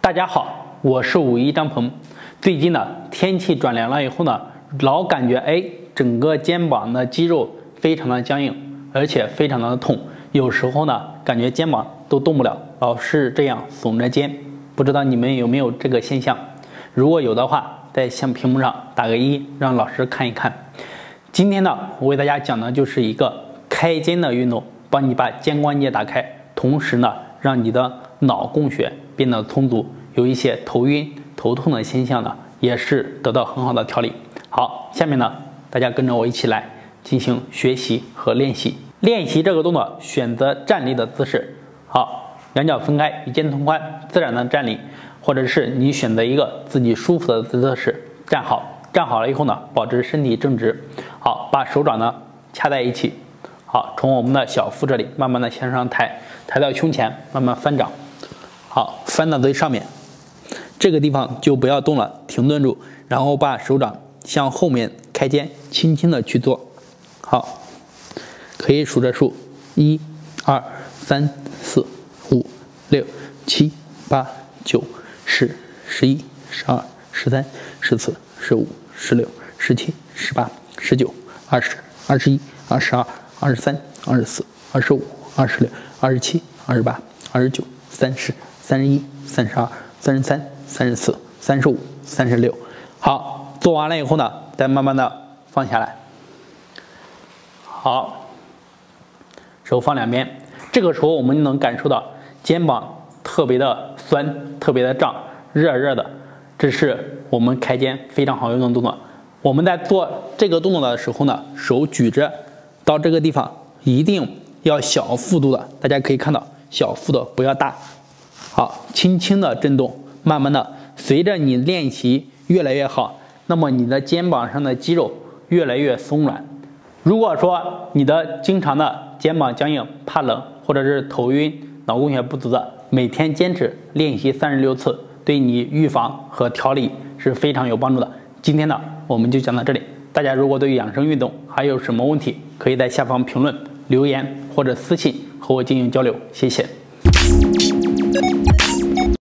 大家好，我是51张鹏。最近呢，天气转凉了以后呢，老感觉整个肩膀的肌肉非常的僵硬，而且非常的痛。有时候呢，感觉肩膀都动不了，老是这样耸着肩。不知道你们有没有这个现象？如果有的话，在屏幕上打个1，让老师看一看。今天呢，我为大家讲的就是一个开肩的运动，帮你把肩关节打开，同时呢，让你的脑供血变得充足，有一些头晕、头痛的现象呢，也是得到很好的调理。好，下面呢，大家跟着我一起来进行学习和练习。练习这个动作，选择站立的姿势。好，两脚分开，与肩同宽，自然的站立，或者是你选择一个自己舒服的姿势站好。站好了以后呢，保持身体正直。好，把手掌呢掐在一起。好，从我们的小腹这里慢慢的向上抬，抬到胸前，慢慢翻掌。好，翻到最上面，这个地方就不要动了，停顿住，然后把手掌向后面开肩，轻轻的去做。好，可以数着数，1、2、3、4、5、6、7、8、9、10、11、12、13、14、15、16、17、18、19、20、21、22、23、24、25、26、27、28、29、30、31、32、33、34、35、36。好，做完了以后呢，再慢慢的放下来。好，手放两边，这个时候我们就能感受到肩膀特别的酸，特别的胀，热热的。这是我们开肩非常好用的动作。我们在做这个动作的时候呢，手举着到这个地方，一定要小幅度的，大家可以看到小幅度不要大。好，轻轻的震动，慢慢的，随着你练习越来越好，那么你的肩膀上的肌肉越来越松软。如果说你的经常的肩膀僵硬、怕冷，或者是头晕、脑供血不足的，每天坚持练习36次，对你预防和调理是非常有帮助的。今天呢，我们就讲到这里。大家如果对养生运动还有什么问题，可以在下方评论留言或者私信和我进行交流。谢谢。